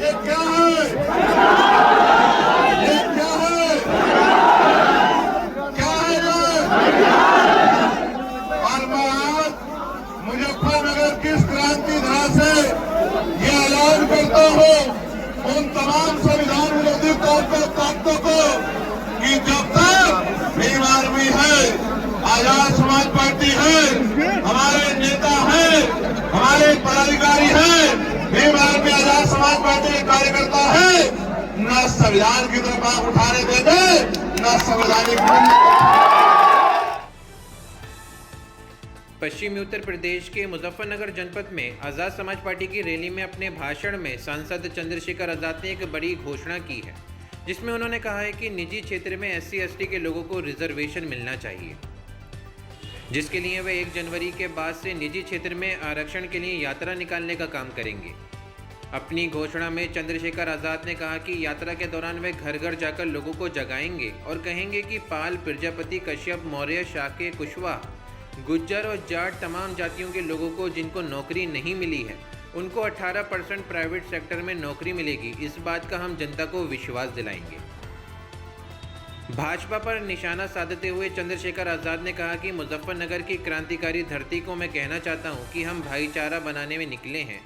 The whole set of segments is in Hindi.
ये क्या है? ये क्या है? क्या है ये? और मैं आज मुजफ्फरनगर की इस क्रांति धारा से ये ऐलान करता हूं उन तमाम संविधान विरोधी ताकतों को कि जब तक भीम आर्मी है, आजाद समाज पार्टी है, हमारे नेता हैं, हमारे पदाधिकारी हैं, भीम आर्मी आजाद समाज पार्टी के कार्यकर्ता है, न संविधान की तरफ आंख उठाने देंगे, न संवैधानिक। पश्चिमी उत्तर प्रदेश के मुजफ्फरनगर जनपद में आज़ाद समाज पार्टी की रैली में अपने भाषण में सांसद चंद्रशेखर आज़ाद ने एक बड़ी घोषणा की है, जिसमें उन्होंने कहा है कि निजी क्षेत्र में SC/ST के लोगों को रिजर्वेशन मिलना चाहिए, जिसके लिए वे 1 जनवरी के बाद से निजी क्षेत्र में आरक्षण के लिए यात्रा निकालने का काम करेंगे। अपनी घोषणा में चंद्रशेखर आज़ाद ने कहा कि यात्रा के दौरान वे घर घर जाकर लोगों को जगाएंगे और कहेंगे कि पाल, प्रजापति, कश्यप, मौर्य, शाक्य, कुशवाहा, गुज्जर और जाट तमाम जातियों के लोगों को जिनको नौकरी नहीं मिली है उनको 18% प्राइवेट सेक्टर में नौकरी मिलेगी। इस बात का हम जनता को विश्वास दिलाएंगे। भाजपा पर निशाना साधते हुए चंद्रशेखर आज़ाद ने कहा कि मुजफ्फरनगर की क्रांतिकारी धरती को मैं कहना चाहता हूं कि हम भाईचारा बनाने में निकले हैं।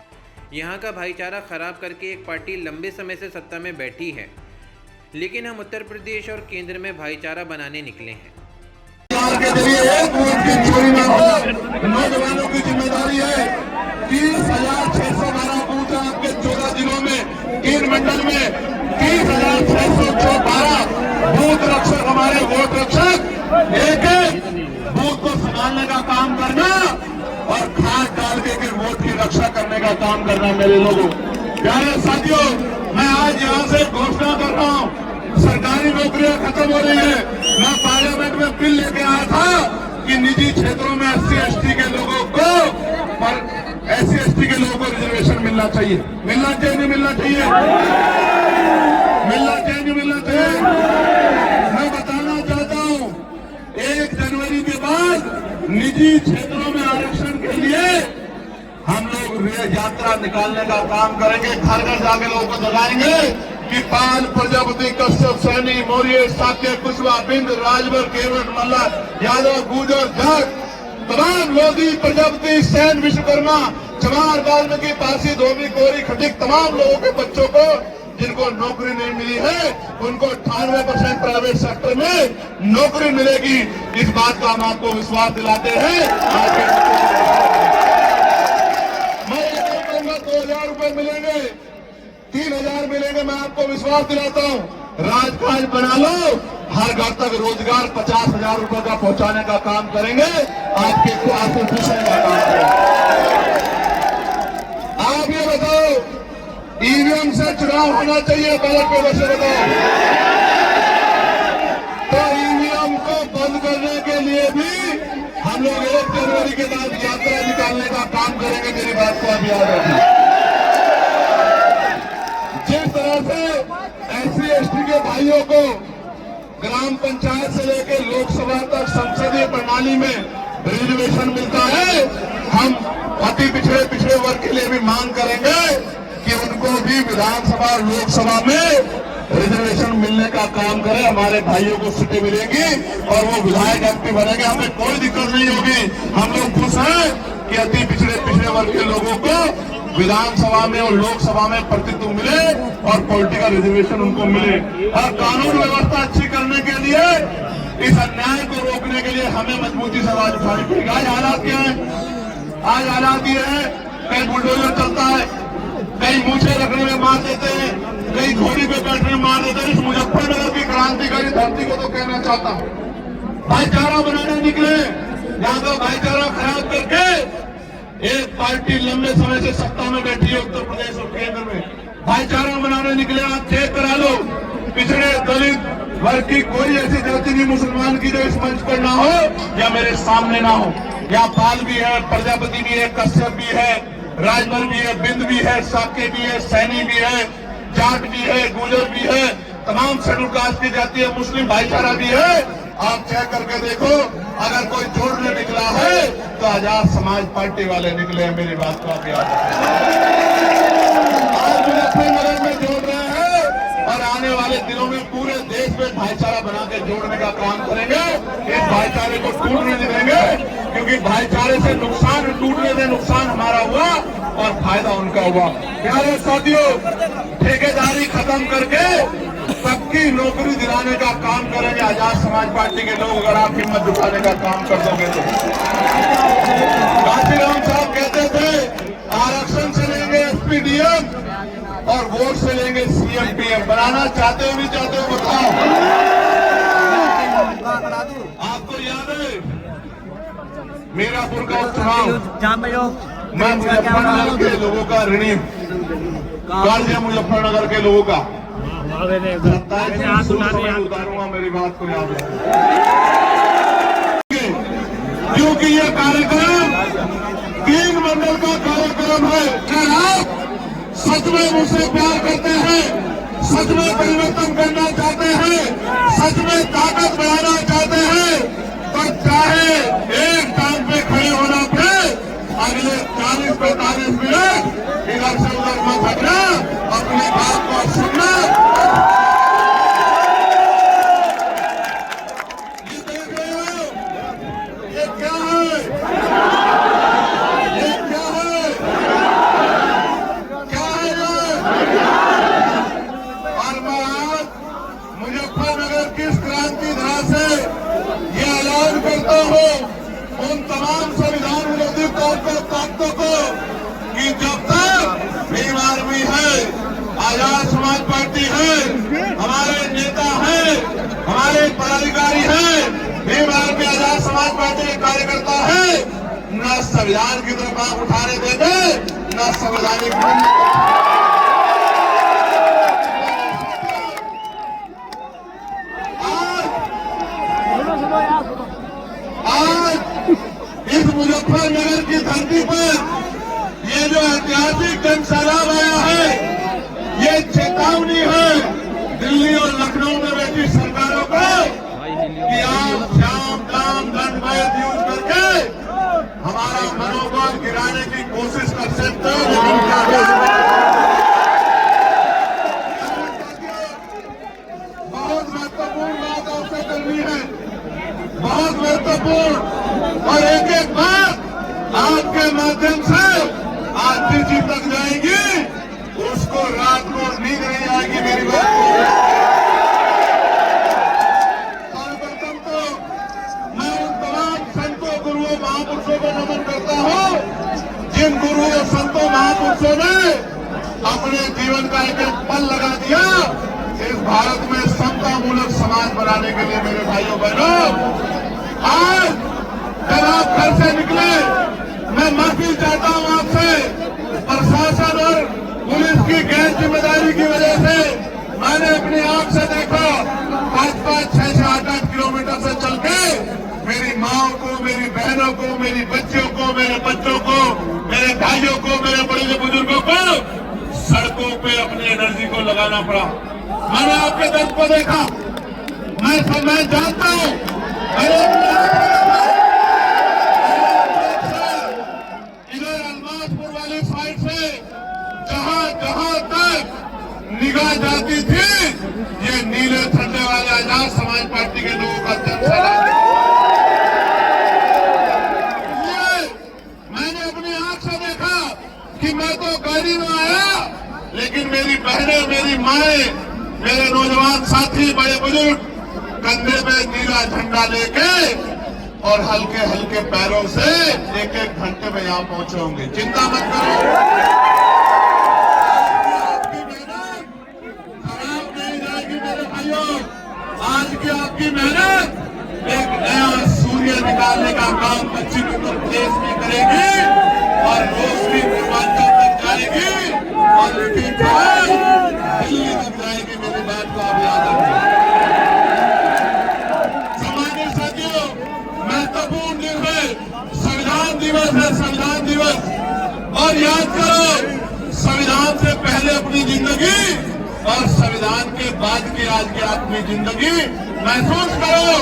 यहां का भाईचारा खराब करके एक पार्टी लंबे समय से सत्ता में बैठी है, लेकिन हम उत्तर प्रदेश और केंद्र में भाईचारा बनाने निकले हैं। के जरिए एक वोट की चोरी न हो, नौजवानों की जिम्मेदारी है। 30,612 बूथ हैं आपके 14 जिलों में, 3 मंडल में 30,612 बूथ रक्षक, हमारे वोट रक्षक एक बूथ को संभालने का काम करना और खाद डाल के वोट की रक्षा करने का काम करना। मेरे लोगों, प्यारे साथियों, मैं आज यहाँ से घोषणा कर रहा हूँ, सरकारी नौकरियां खत्म हो रही है। मैं पार्लियामेंट में बिल लेके आया था कि निजी क्षेत्रों में SC/ST के लोगों को, पर SC/ST के लोगों को रिजर्वेशन मिलना चाहिए। मिलना चाहिए, नहीं मिलना चाहिए? मिलना चाहिए, नहीं मिलना चाहिए? मैं बताना चाहता हूं, 1 जनवरी के बाद निजी क्षेत्रों में आरक्षण के लिए हम लोग यात्रा निकालने का काम करेंगे। घर घर जाके लोगों को जगाएंगे कि पाल, प्रजापति, कश्यप, सैनी, मौर्य, शाक्य, कुशवाहा, बिंद, राजभर, केवट, मल्ला, यादव, गुर्जर, जाट, तमाम लोधी, प्रजापति, सेन, विश्वकर्मा, चमार, वाल्मीकि, पारसी, धोबी, कोरी, खटिक, तमाम लोगों के बच्चों को जिनको नौकरी नहीं मिली है उनको 98% प्राइवेट सेक्टर में नौकरी मिलेगी। इस बात का हम आपको विश्वास दिलाते हैं। मैं ये नहीं कहूंगा 2,000 रुपए मिलेंगे, 3,000 मिलेंगे। मैं आपको विश्वास दिलाता हूं, राजकाज बना लो, हर घर तक रोजगार 50,000 रुपए का पहुंचाने का काम करेंगे। आपको पूछने का काम करेंगे। आप ये बताओ, EVM से चुनाव होना चाहिए, बैलेट पेपर से बताओ? तो EVM को बंद करने के लिए भी हम लोग 1 जनवरी के बाद यात्रा निकालने का काम करेंगे। मेरी बात को आप याद रखिए। जिस तरह से SC/ST के भाइयों को ग्राम पंचायत से लेकर लोकसभा तक संसदीय प्रणाली में रिजर्वेशन मिलता है, हम अति पिछड़े वर्ग के लिए भी मांग करेंगे कि उनको भी विधानसभा और लोकसभा में रिजर्वेशन मिलने का काम करें। हमारे भाइयों को सीटें मिलेंगी और वो विधायक MP बनेंगे, हमें कोई दिक्कत नहीं होगी। हम लोग खुश हैं कि अति पिछड़े वर्ग के लोगों को विधानसभा में और लोकसभा में प्रतिनिधित्व मिले और पॉलिटिकल रिजर्वेशन उनको मिले। और कानून व्यवस्था अच्छी करने के लिए, इस अन्याय को रोकने के लिए हमें मजबूती से आवाज उठानी पड़ेगी। आज हालात क्या है? आज हालात ये है, कहीं बुलडोजर चलता है, कहीं मूछे रखने में मार देते हैं, कहीं घोड़ी पे बैठने में मार देते हैं। इस मुजफ्फरनगर की क्रांतिकारी धरती को तो कहना चाहता हूँ, भाईचारा बनाने निकले, यहाँ तो भाईचारा खराब करके एक पार्टी लंबे समय से सत्ता में बैठी है उत्तर प्रदेश और केंद्र में। भाईचारा बनाने निकले, आप चेक करा लो, पिछड़े दलित वर्ग की कोई ऐसी जाति नहीं मुसलमान की जो इस मंच पर ना हो या मेरे सामने ना हो। यहाँ पाल भी है, प्रजापति भी है, कश्यप भी है, राजभर भी है, बिंद भी है, शाक्य भी है, सैनी भी है, जाट भी है, गुजर भी है, तमाम शेड्यूल कास्ट की जाति है, मुस्लिम भाईचारा भी है। आप चेक करके देखो, अगर कोई जोड़ने निकला है तो आजाद समाज पार्टी वाले निकले हैं। मेरी बात को आप याद रखें। आज मुजफ्फरनगर में भाईचारा बना के जोड़ने का काम करेंगे। इस भाईचारे को टूटने नहीं देंगे, क्योंकि भाईचारे से नुकसान, टूटने से नुकसान हमारा हुआ और फायदा उनका हुआ। प्यारे साथियों, ठेकेदारी खत्म करके सबकी नौकरी दिलाने का काम करेंगे आजाद समाज पार्टी के लोग, अगर आप हिम्मत जुटाने का काम कर दोगे तो। काशीराम साहब कहते थे आरक्षण से लेंगे एसपीडीएम और वोट से लेंगे सीएम पीएम। बनाना चाहते हो नहीं चाहते हो बताओ। आपको याद है मीरापुर का उपचुनाव, मैं मुजफ्फरनगर के लोगों का ऋणी कर्ज है, मुजफ्फरनगर के लोगों का। उतारूंगा, मेरी बात को याद है, क्योंकि ये कार्यक्रम 3 मंडल का कार्यक्रम है। अगर आप सच में मुझसे प्यार करते हैं, सच में परिवर्तन करना चाहते हैं, सच में ताकत बढ़ाना चाहते हैं, तो चाहे एक टांग पे खड़े होना पड़े, अगले 40-45 मिनट इधर से उधर मत हटना, अपनी बात को सुनना। ये देख रहे हो, ये क्या है, ये क्या है, क्या है ये? और मैं आज मुजफ्फरनगर की क्रांति धारा से ये ऐलान करता हूँ उन तमाम संविधान विरोधी ताकतों को कि जब तक भीम आर्मी है, आजाद समाज पार्टी है, हमारे नेता है, हमारे पदाधिकारी है, भीम आर्मी आजाद समाज पार्टी के कार्यकर्ता है, न संविधान की तरफ आंख उठाने देंगे, न संवैधानिक आज इस मुजफ्फरनगर की धरती पर ये जो ऐतिहासिक जन सैलाब आया है, ये चेतावनी है दिल्ली और लखनऊ में बैठी सरकारों को कि आप श्याम दाम दंड वैध यूज करके हमारा मनोबल गिराने की कोशिश कर सकते हो, लेकिन बहुत महत्वपूर्ण बात आपसे करनी है, बहुत महत्वपूर्ण। और एक एक बात आपके माध्यम से आज जी तक जाएगी, उसको रात को नींद नहीं आएगी। मेरी बात को सर्वप्रथम तो मैं उन तमाम संतों, गुरुओं, महापुरुषों को नमन करता हूँ जिन गुरुओं, संतों, महापुरुषों ने अपने जीवन का एक एक पल लगा दिया इस भारत में समता मूलक समाज बनाने के लिए। मेरे भाइयों बहनों, आज जब आप घर से निकले, मैं माफी चाहता हूं आपसे। प्रशासन और पुलिस की गैर जिम्मेदारी की वजह से मैंने अपनी आंख से देखा 5-5, 6-8 किलोमीटर से चल के मेरी माओ को, मेरी बहनों को, मेरी बच्चियों को, मेरे बच्चों को, मेरे भाइयों को, मेरे बड़े बुजुर्गों को सड़कों पे अपनी एनर्जी को लगाना पड़ा। मैंने आपके दर्द को देखा, मैं जानता हूं। इधर अलमासपुर वाली साइड से जहां जहां तक निगाह जाती थी, ये नीले झंडे वाले आजाद समाज पार्टी के लोगों का जनसैलाब। मैंने अपनी आंख से देखा कि मैं तो गाड़ी में आया, लेकिन मेरी बहनें, मेरी माएं, मेरे नौजवान साथी, बड़े बुजुर्ग कंधे पे नीला झंडा लेके और हल्के हल्के पैरों से 1-1 घंटे में यहां पहुंचे होंगे। चिंता मत करो, आपकी मेहनत खराब नहीं जाएगी मेरे भाइयों। आज की आपकी मेहनत एक नया सूर्य निकालने का काम पश्चिम उत्तर प्रदेश में करेगी और रोशनी पूर्वांचल तक जाएगी और दिल्ली तक जाएगी। मेरी बात को आप याद रखिए। महत्वपूर्ण दिन है, संविधान दिवस है, संविधान दिवस। और याद करो, संविधान से पहले अपनी जिंदगी और संविधान के बाद की आज की अपनी जिंदगी महसूस करो।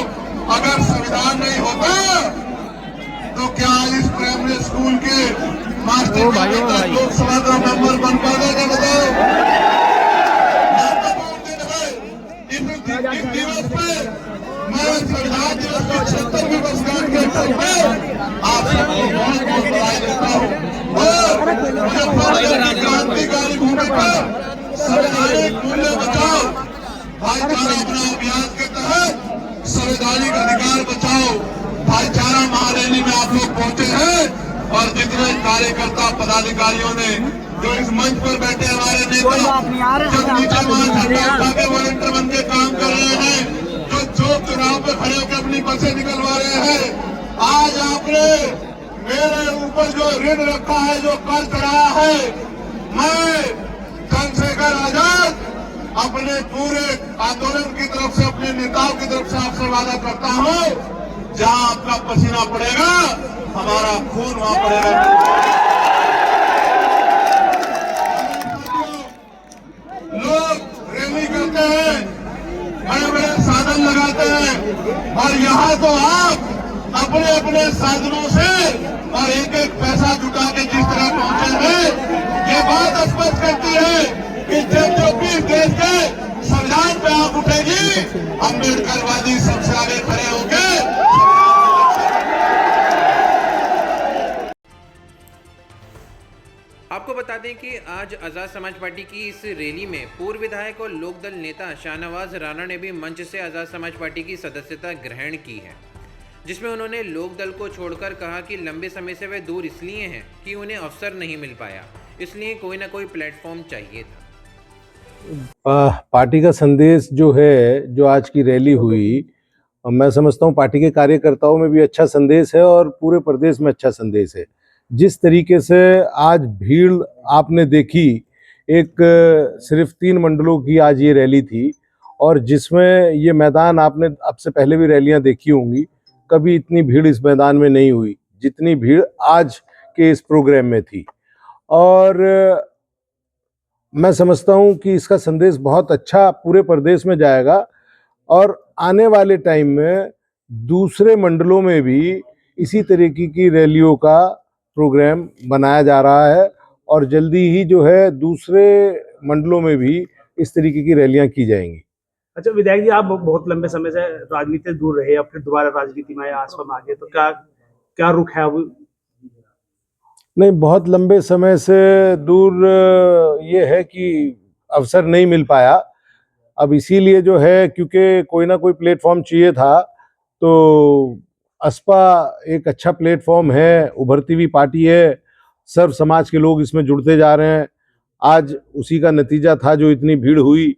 अगर संविधान नहीं होता तो क्या इस प्राइमरी स्कूल के मास्टर लोकसभा का मेंबर बन पाएगा? बताओ। महत्वपूर्ण दिन है, इस दिवस मुजफ्फरनगर की क्रांतिकारी भूमिका संवैधानिक मूल्य बचाओ भाईचारा अपना अभियान के तहत संवैधानिक अधिकार बचाओ भाईचारा महारैली में आप लोग पहुंचे हैं और जितने कार्यकर्ता पदाधिकारियों ने जो इस मंच पर बैठे हमारे नेता जो नीचे वहां के वॉलंटियर बन के काम कर रहे हैं जो चुनाव पे खड़े होकर अपनी बसें निकलवा रहे हैं। आज आपने मेरे ऊपर जो ऋण रखा है जो कर चढ़ाया है मैं चंद्रशेखर आजाद अपने पूरे आंदोलन की तरफ से अपने नेताओं की तरफ से आपसे वादा करता हूं जहां आपका पसीना पड़ेगा हमारा खून वहां पड़ेगा। लोग रैली करते हैं बड़े बड़े साधन लगाते हैं और यहाँ तो आप अपने अपने साधनों से और एक एक पैसा जुटा के जिस तरह पहुंचे हैं ये बात स्पष्ट करती है कि जब भी देश के संविधान पे आप उठेगी अम्बेडकरवादी सबसे आगे खड़े होंगे। आपको बता दें कि आज आज़ाद समाज पार्टी की इस रैली में पूर्व विधायक और लोकदल नेता शाहनवाज राणा ने भी मंच से आज़ाद समाज पार्टी की सदस्यता ग्रहण की है, जिसमें उन्होंने लोकदल को छोड़कर कहा कि लंबे समय से वे दूर इसलिए हैं कि उन्हें अवसर नहीं मिल पाया, इसलिए कोई ना कोई प्लेटफॉर्म चाहिए था। पार्टी का संदेश जो है, जो आज की रैली हुई, मैं समझता हूँ पार्टी के कार्यकर्ताओं में भी अच्छा संदेश है और पूरे प्रदेश में अच्छा संदेश है। जिस तरीके से आज भीड़ आपने देखी, एक सिर्फ 3 मंडलों की आज ये रैली थी और जिसमें ये मैदान आपने अब से पहले भी रैलियां देखी होंगी, कभी इतनी भीड़ इस मैदान में नहीं हुई जितनी भीड़ आज के इस प्रोग्राम में थी। और मैं समझता हूं कि इसका संदेश बहुत अच्छा पूरे प्रदेश में जाएगा और आने वाले टाइम में दूसरे मंडलों में भी इसी तरीके की रैलियों का प्रोग्राम बनाया जा रहा है और जल्दी ही जो है दूसरे मंडलों में भी इस तरीके की रैलियां की जाएंगी। अच्छा विधायक जी, आप बहुत लंबे समय से राजनीति से दूर रहे, अब फिर दोबारा राजनीति में आसपास आ गए, तो क्या रुख है अब? नहीं, बहुत लंबे समय से दूर ये है कि अवसर नहीं मिल पाया। अब इसीलिए जो है, क्योंकि कोई ना कोई प्लेटफॉर्म चाहिए था, तो असपा एक अच्छा प्लेटफॉर्म है, उभरती हुई पार्टी है, सर्व समाज के लोग इसमें जुड़ते जा रहे हैं। आज उसी का नतीजा था जो इतनी भीड़ हुई,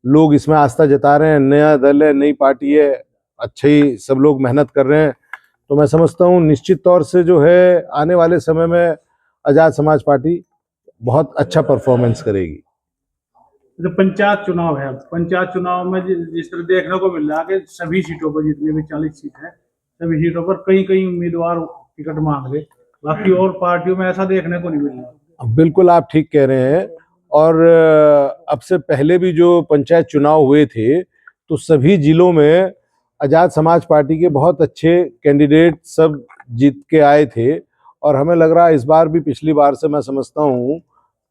लोग इसमें आस्था जता रहे हैं। नया दल है, नई पार्टी है, अच्छे ही सब लोग मेहनत कर रहे हैं। तो मैं समझता हूँ निश्चित तौर से जो है आने वाले समय में आज़ाद समाज पार्टी बहुत अच्छा परफॉर्मेंस करेगी। जो पंचायत चुनाव है, पंचायत चुनाव में जिस तरह देखने को मिल रहा है कि सभी सीटों पर, जितनी भी 40 सीट है, सभी सीटों पर कई उम्मीदवार टिकट मांग रहे, बाकी और पार्टियों में ऐसा देखने को नहीं मिल रहा। बिल्कुल आप ठीक कह रहे हैं। और अब से पहले भी जो पंचायत चुनाव हुए थे तो सभी जिलों में आज़ाद समाज पार्टी के बहुत अच्छे कैंडिडेट सब जीत के आए थे और हमें लग रहा है इस बार भी पिछली बार से मैं समझता हूँ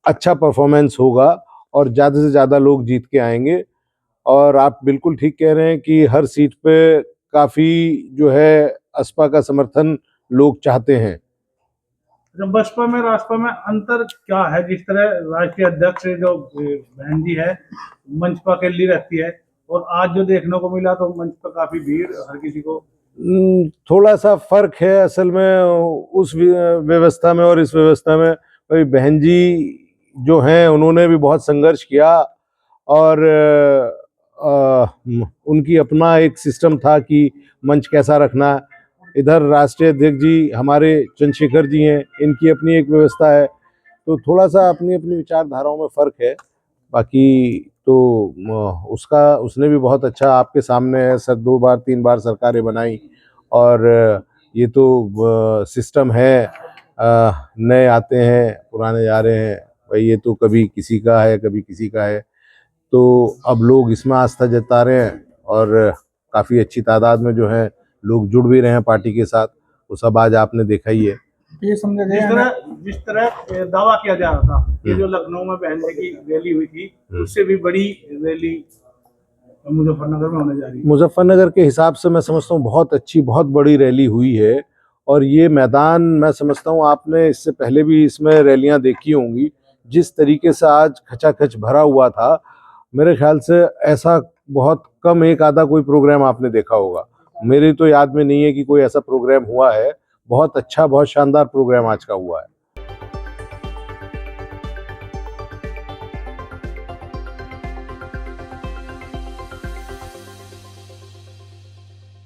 अच्छा परफॉर्मेंस होगा और ज़्यादा से ज़्यादा लोग जीत के आएंगे। और आप बिल्कुल ठीक कह रहे हैं कि हर सीट पे काफ़ी जो है असपा का समर्थन लोग चाहते हैं। बसपा में रासपा में अंतर क्या है? जिस तरह राष्ट्रीय अध्यक्ष जो बहन जी है मंच पर अकेली रहती है और आज जो देखने को मिला तो मंच पर काफी भीड़, हर किसी को थोड़ा सा फर्क है असल में उस व्यवस्था में और इस व्यवस्था में। भाई बहन जी जो हैं उन्होंने भी बहुत संघर्ष किया और उनकी अपना एक सिस्टम था कि मंच कैसा रखना। इधर राष्ट्रीय अध्यक्ष जी हमारे चंद्रशेखर जी हैं, इनकी अपनी एक व्यवस्था है, तो थोड़ा सा अपनी अपनी विचारधाराओं में फ़र्क है। बाकी तो उसने भी बहुत अच्छा आपके सामने है सर, 2 बार 3 बार सरकारें बनाई और ये तो सिस्टम है, नए आते हैं पुराने जा रहे हैं, भाई ये तो कभी किसी का है कभी किसी का है। तो अब लोग इसमें आस्था जता रहे हैं और काफ़ी अच्छी तादाद में जो है लोग जुड़ भी रहे हैं पार्टी के साथ, वो सब आज आपने देखा ही है। ये समझ जिस तरह दावा किया जा रहा था कि जो लखनऊ में बहन जी की रैली हुई थी उससे भी बड़ी रैली मुजफ्फरनगर में होने जा रही है। मुजफ्फरनगर के हिसाब से मैं समझता हूँ बहुत अच्छी बहुत बड़ी रैली हुई है और ये मैदान मैं समझता हूँ आपने इससे पहले भी इसमें रैलियां देखी होंगी, जिस तरीके से आज खचाखच भरा हुआ था, मेरे ख्याल से ऐसा बहुत कम एक आधा कोई प्रोग्राम आपने देखा होगा। मेरे तो याद में नहीं है कि कोई ऐसा प्रोग्राम हुआ है। बहुत अच्छा, बहुत शानदार प्रोग्राम आज का हुआ है।